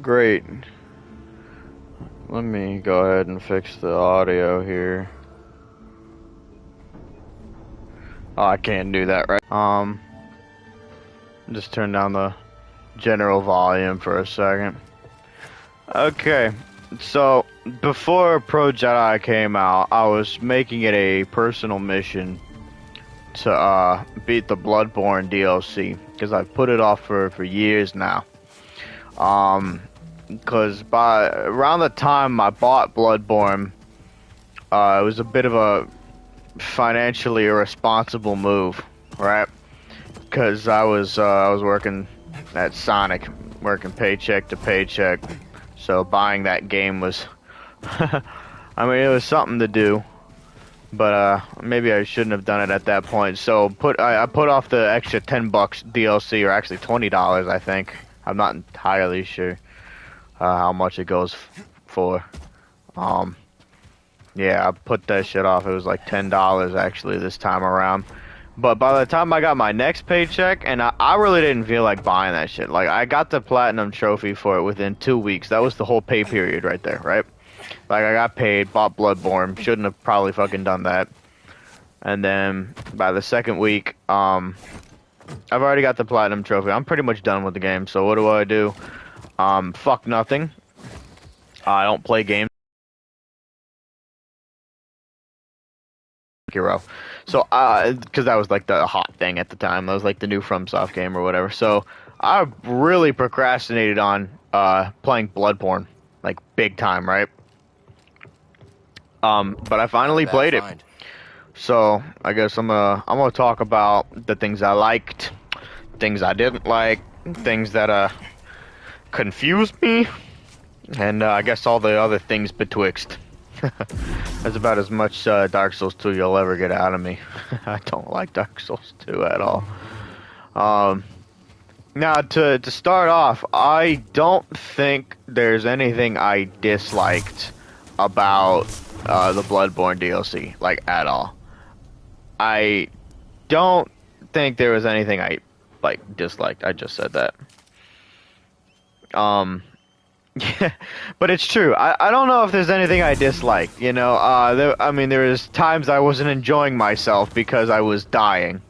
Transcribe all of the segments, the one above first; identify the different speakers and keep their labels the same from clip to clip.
Speaker 1: Great. Let me go ahead and fix the audio here. Oh, I can't do that, right? Just turn down the general volume for a second. Okay, so before Pro Jedi came out, I was making it a personal mission to beat the Bloodborne DLC, because I've put it off for years now. Because by around the time I bought Bloodborne, it was a bit of a financially irresponsible move, right? Because I was working at Sonic, working paycheck to paycheck, so buying that game was, I mean, it was something to do, but maybe I shouldn't have done it at that point. So I put off the extra $10 DLC, or actually $20, I think. I'm not entirely sure how much it goes for. Yeah, I put that shit off. It was like $10 actually this time around. But by the time I got my next paycheck, and I really didn't feel like buying that shit. Like, I got the platinum trophy for it within 2 weeks. That was the whole pay period right there, right? Like, I got paid, bought Bloodborne. Shouldn't have probably fucking done that. And then by the second week, I've already got the platinum trophy. I'm pretty much done with the game. So what do? Fuck nothing. I don't play games. Hero. So, because that was like the hot thing at the time. That was like the new FromSoft game or whatever. So, I really procrastinated on playing Bloodborne, like big time, right? But I finally played it. So, I guess I'm gonna talk about the things I liked, things I didn't like, things that confused me, and I guess all the other things betwixt. That's about as much Dark Souls 2 you'll ever get out of me. I don't like Dark Souls 2 at all. Now, to start off, I don't think there's anything I disliked about the Bloodborne DLC, like, at all. I don't think there was anything I, like, disliked. I just said that. Yeah, but it's true. I don't know if there's anything I dislike, you know. I mean, there was times I wasn't enjoying myself because I was dying,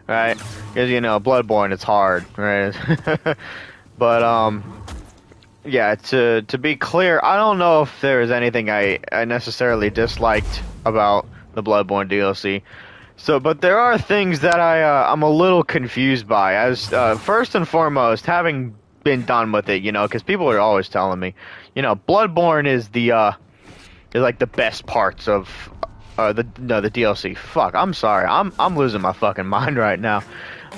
Speaker 1: right? Because, you know, Bloodborne, it's hard, right? But, yeah, to be clear, I don't know if there is anything I necessarily disliked about the Bloodborne DLC. So, but there are things that I'm a little confused by. As first and foremost, having been done with it, you know, because people are always telling me, you know, Bloodborne is like the best parts of the DLC. Fuck, I'm sorry, I'm losing my fucking mind right now.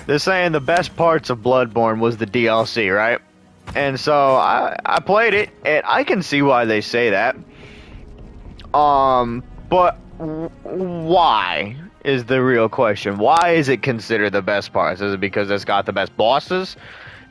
Speaker 1: They're saying the best parts of Bloodborne was the DLC, right? And so I played it, and I can see why they say that. But why is the real question? Why is it considered the best parts? Is it because it's got the best bosses?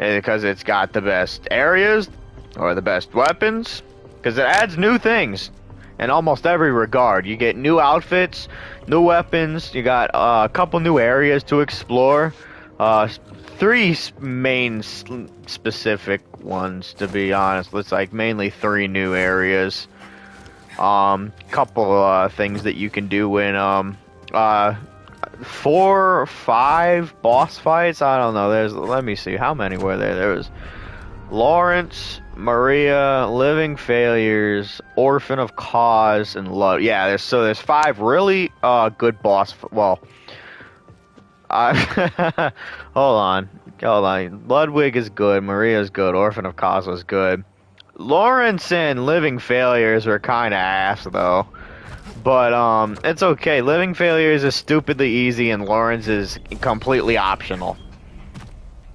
Speaker 1: Is it because it's got the best areas? Or the best weapons? Because it adds new things in almost every regard. You get new outfits, new weapons, you got a couple new areas to explore. 3 main specific ones, to be honest. It's like mainly 3 new areas. Couple things that you can do when 4 or 5 boss fights. I don't know. Let me see, how many were there? There was Lawrence, Maria, Living Failures, Orphan of Cause, and Love. Yeah, there's 5 really good boss. Well, hold on. Ludwig is good. Maria's good. Orphan of Cause was good. Lawrence and Living Failures were kind of ass though. But it's okay. Living Failures is stupidly easy, and Lawrence is completely optional.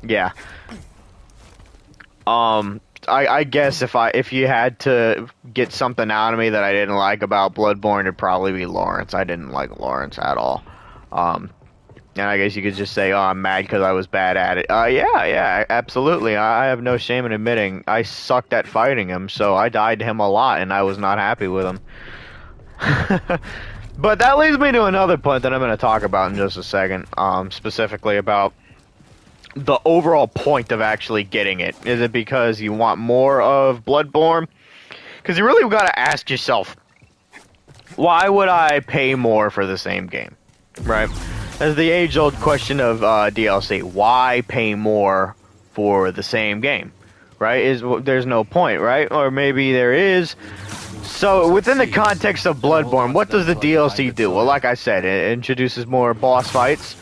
Speaker 1: Yeah. I guess if you had to get something out of me that I didn't like about Bloodborne, it'd probably be Lawrence. I didn't like Lawrence at all. And I guess you could just say, oh, I'm mad because I was bad at it. Yeah, absolutely. I have no shame in admitting I sucked at fighting him, so I died to him a lot, and I was not happy with him. But that leads me to another point that I'm going to talk about in just a second, specifically about the overall point of actually getting it? Is it because you want more of Bloodborne? Because you really got to ask yourself, why would I pay more for the same game? Right? That's the age-old question of DLC. Why pay more for the same game? Right? There's no point, right? Or maybe there is. So, within the context of Bloodborne, what does the DLC do? Well, like I said, it introduces more boss fights,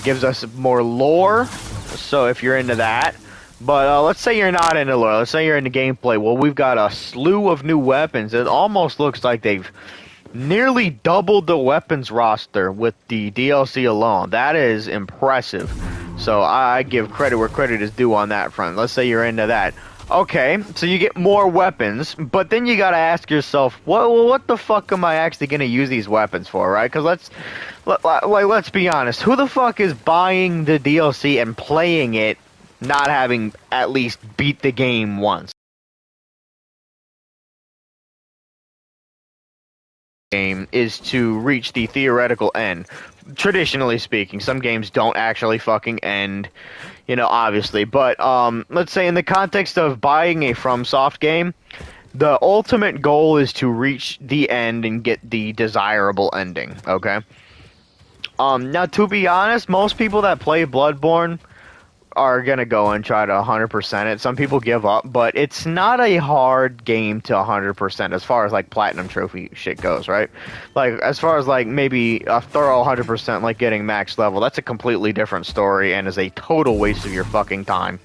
Speaker 1: gives us more lore, so if you're into that. But let's say you're not into lore, let's say you're into gameplay. Well, we've got a slew of new weapons. It almost looks like they've nearly doubled the weapons roster with the DLC alone. That is impressive. So I give credit where credit is due on that front. Let's say you're into that. Okay, so you get more weapons, but then you gotta ask yourself, what the fuck am I actually gonna use these weapons for, right? Because let's be honest, who the fuck is buying the DLC and playing it, not having at least beat the game once? Game is to reach the theoretical end. Traditionally speaking, some games don't actually fucking end, obviously. But let's say in the context of buying a FromSoft game, the ultimate goal is to reach the end and get the desirable ending. Okay. Now to be honest, most people that play Bloodborne are gonna go and try to 100% it. Some people give up, but it's not a hard game to 100% as far as like platinum trophy shit goes, right? Like as far as like maybe a thorough 100% like getting max level, that's a completely different story and is a total waste of your fucking time.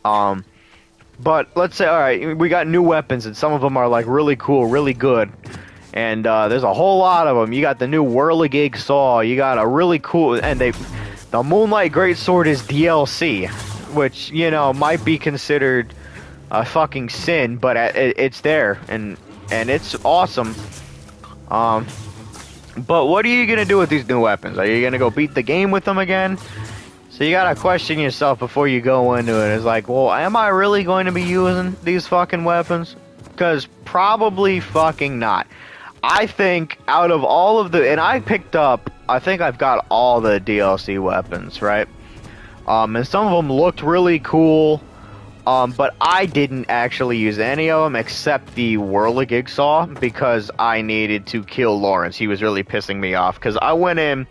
Speaker 1: But let's say, all right, we got new weapons and some of them are like really cool, really good. And there's a whole lot of them. You got the new Whirligig Saw. You got a really cool, and the Moonlight Greatsword is DLC, which, might be considered a fucking sin, but it's there, and it's awesome. But what are you gonna do with these new weapons? Are you gonna go beat the game with them again? So you gotta question yourself before you go into it. It's like, well, am I really going to be using these fucking weapons? Because probably fucking not. I think out of all of the, and I think I've got all the DLC weapons, right? And some of them looked really cool, but I didn't actually use any of them except the Whirligig Saw because I needed to kill Lawrence. He was really pissing me off because I went in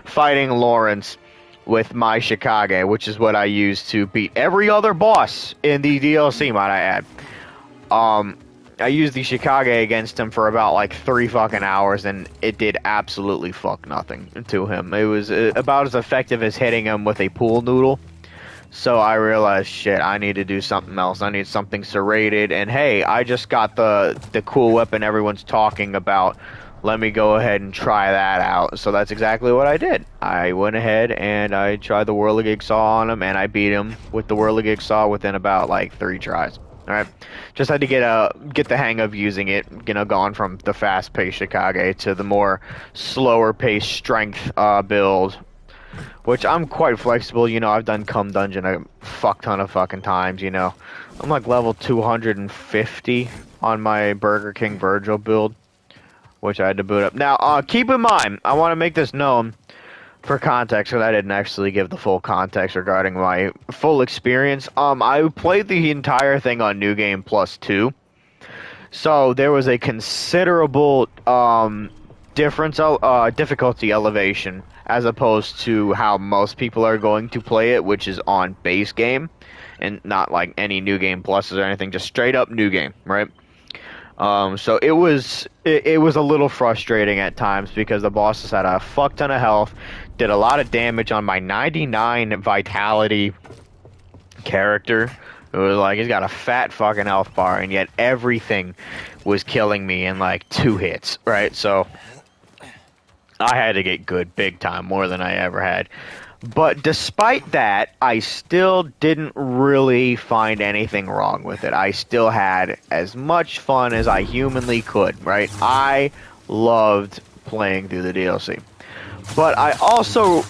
Speaker 1: fighting Lawrence with my Shikage, which is what I used to beat every other boss in the DLC, might I add. I used the Shikage against him for about like 3 fucking hours, and it did absolutely fuck nothing to him. It was about as effective as hitting him with a pool noodle. So I realized, shit, I need to do something else. I need something serrated, and hey, I just got the cool weapon everyone's talking about. Let me go ahead and try that out. So that's exactly what I did. I went ahead and I tried the Whirligig Saw on him, and I beat him with the Whirligig Saw within about like 3 tries. Alright, just had to get the hang of using it, going from the fast-paced Shikage to the more slower-paced strength build, which I'm quite flexible. I've done Cum Dungeon a fuck ton of fucking times, I'm like level 250 on my Burger King Virgil build, which I had to boot up. Now, keep in mind, I want to make this known for context, because I didn't actually give the full context regarding my full experience. I played the entire thing on New Game Plus 2, so there was a considerable difficulty elevation as opposed to how most people are going to play it, which is on base game, and not like any New Game Pluses or anything, just straight up New Game, right? So it was a little frustrating at times because the bosses had a fuck ton of health, did a lot of damage on my 99 vitality character. It was like he's got a fat fucking health bar, and yet everything was killing me in like 2 hits, right? So I had to get good big time, more than I ever had. But despite that, I still didn't really find anything wrong with it. I still had as much fun as I humanly could, right? I loved playing through the DLC. But I also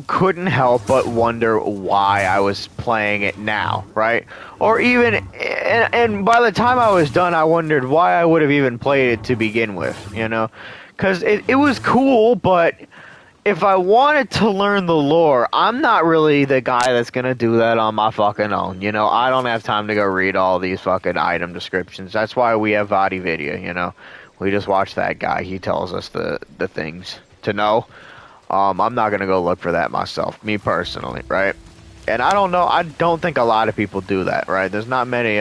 Speaker 1: couldn't help but wonder why I was playing it now, right? Or even, and by the time I was done, I wondered why I would have even played it to begin with, Because it was cool, but if I wanted to learn the lore, I'm not really the guy that's gonna do that on my fucking own. You know, I don't have time to go read all these fucking item descriptions. That's why we have Vadi Video, you know. We just watch that guy. He tells us the things to know. I'm not gonna go look for that myself, me personally, right? And I don't know. I don't think a lot of people do that, right? There's not many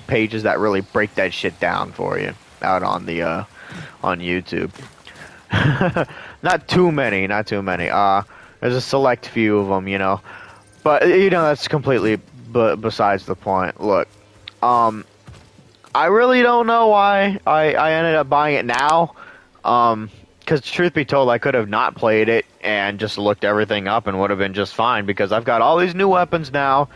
Speaker 1: pages that really break that shit down for you out on the on YouTube. Not too many, not too many. There's a select few of them, you know. But you know that's completely besides the point. Look, I really don't know why I ended up buying it now. Because truth be told, I could have not played it and just looked everything up and would have been just fine. Because I've got all these new weapons now,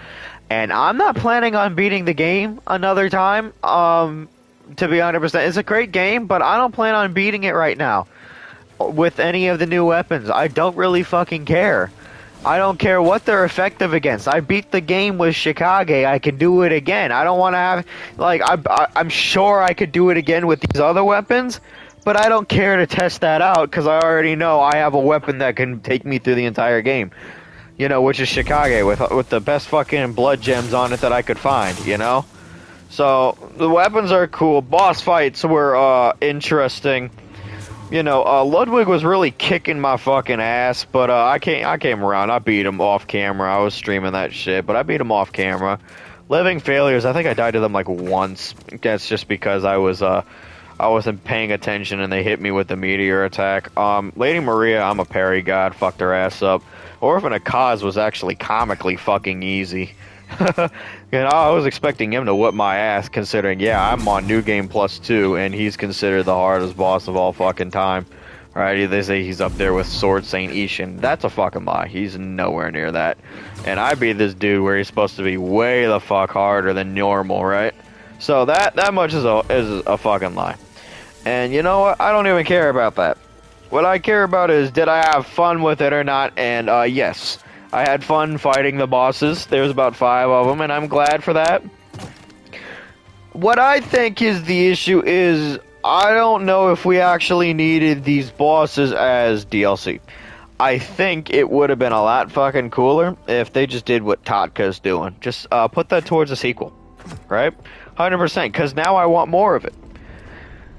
Speaker 1: and I'm not planning on beating the game another time. To be 100%, it's a great game, but I don't plan on beating it right now with any of the new weapons. I don't really fucking care. I don't care what they're effective against. I beat the game with Chicago. I can do it again. I don't want to have, like, I'm sure I could do it again with these other weapons, but I don't care to test that out because I already know I have a weapon that can take me through the entire game. You know, which is Chicago with the best fucking blood gems on it that I could find, you know? So, the weapons are cool. Boss fights were interesting. You know, Ludwig was really kicking my fucking ass, but I came around. I beat him off camera. I was streaming that shit, but I beat him off camera. Living Failures, I think I died to them like once. That's just because I wasn't paying attention and they hit me with the meteor attack. Lady Maria, I'm a parry god, fucked her ass up. Orphan of Kaz was actually comically fucking easy. You know, I was expecting him to whip my ass, considering, yeah, I'm on New Game Plus 2, and he's considered the hardest boss of all fucking time. Right? They say he's up there with Sword Saint Ishin. That's a fucking lie. He's nowhere near that. And I beat this dude where he's supposed to be way the fuck harder than normal, right? So that much is a fucking lie. And you know what? I don't even care about that. What I care about is, did I have fun with it or not? And yes. I had fun fighting the bosses. There's about 5 of them, and I'm glad for that. What I think is the issue is, I don't know if we actually needed these bosses as DLC. I think it would have been a lot fucking cooler if they just did what Totka's doing. Just put that towards a sequel, right? 100%, because now I want more of it.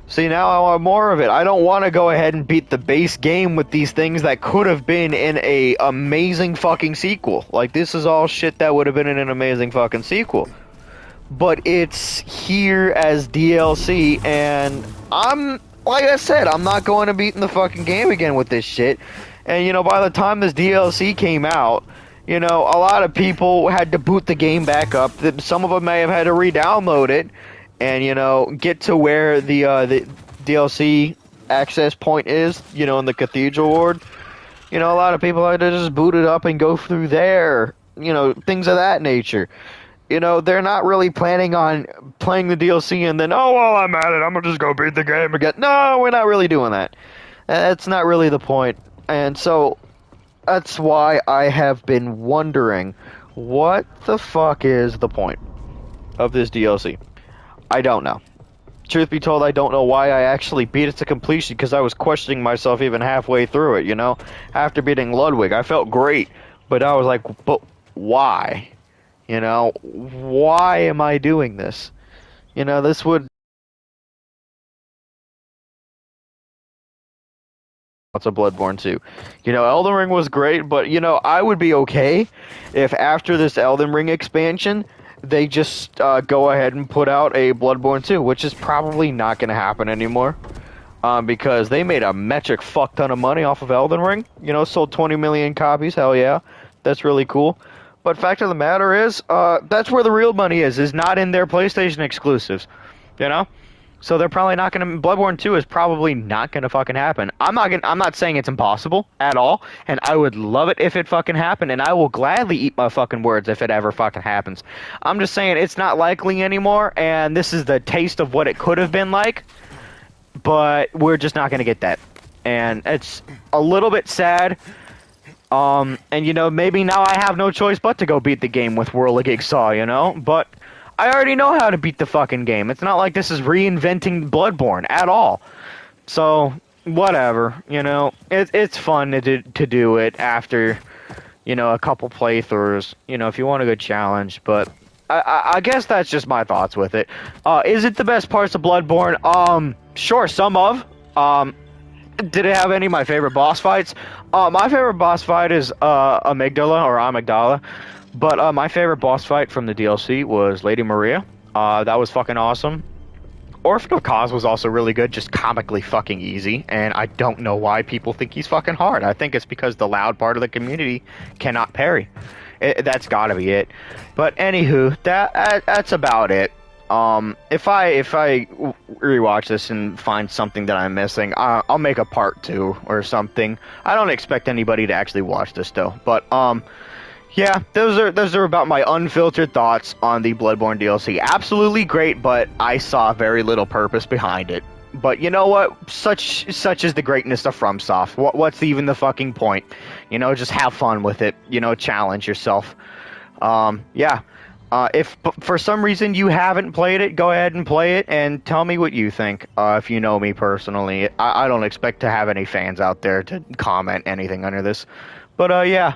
Speaker 1: See, now I want more of it. I don't want to go ahead and beat the base game with these things that could have been in a amazing fucking sequel. Like, this is all shit that would have been in an amazing fucking sequel. But it's here as DLC, and like I said, I'm not going to beat in the fucking game again with this shit. And, you know, by the time this DLC came out, you know, a lot of people had to boot the game back up. Some of them may have had to re-download it. And, you know, get to where the DLC access point is, you know, in the Cathedral Ward. You know, a lot of people had to just boot it up and go through there. You know, things of that nature. You know, they're not really planning on playing the DLC and then, oh, well, I'm at it, I'm gonna just go beat the game again. No, we're not really doing that. That's not really the point. And so, that's why I have been wondering, what the fuck is the point of this DLC? I don't know. Truth be told, I don't know why I actually beat it to completion, because I was questioning myself even halfway through it, you know? After beating Ludwig, I felt great, but I was like, but why? You know, why am I doing this? You know, this would... What's a Bloodborne 2? You know, Elden Ring was great, but, you know, I would be okay if after this Elden Ring expansion, they just go ahead and put out a Bloodborne 2, which is probably not going to happen anymore. Because they made a metric fuck ton of money off of Elden Ring. You know, sold 20 million copies, hell yeah. That's really cool. But fact of the matter is, that's where the real money is not in their PlayStation exclusives. You know? So they're probably not going to... Bloodborne 2 is probably not going to fucking happen. I'm not saying it's impossible at all, and I would love it if it fucking happened, and I will gladly eat my fucking words if it ever fucking happens. I'm just saying it's not likely anymore, and this is the taste of what it could have been like, but we're just not going to get that. And it's a little bit sad, and you know, maybe now I have no choice but to go beat the game with World of Jigsaw, you know? But I already know how to beat the fucking game. It's not like this is reinventing Bloodborne at all. So, whatever, it's fun to do it after, a couple playthroughs, if you want a good challenge, but I guess that's just my thoughts with it. Is it the best parts of Bloodborne? Sure, some of. Did it have any of my favorite boss fights? My favorite boss fight is Amygdala, but my favorite boss fight from the DLC was Lady Maria. That was fucking awesome. Orphan of Cause was also really good, just comically fucking easy, and I don't know why people think he's fucking hard. I think it's because the loud part of the community cannot parry. That's gotta be it. But anywho, that's about it. If I rewatch this and find something that I'm missing, I'll make a part 2 or something. I don't expect anybody to actually watch this though, but yeah, those are about my unfiltered thoughts on the Bloodborne DLC. Absolutely great, but I saw very little purpose behind it. But you know what? Such is the greatness of FromSoft. What's even the fucking point? Just have fun with it. Challenge yourself. Yeah. If for some reason you haven't played it, go ahead and play it and tell me what you think. If you know me personally, I don't expect to have any fans out there to comment anything under this. But yeah.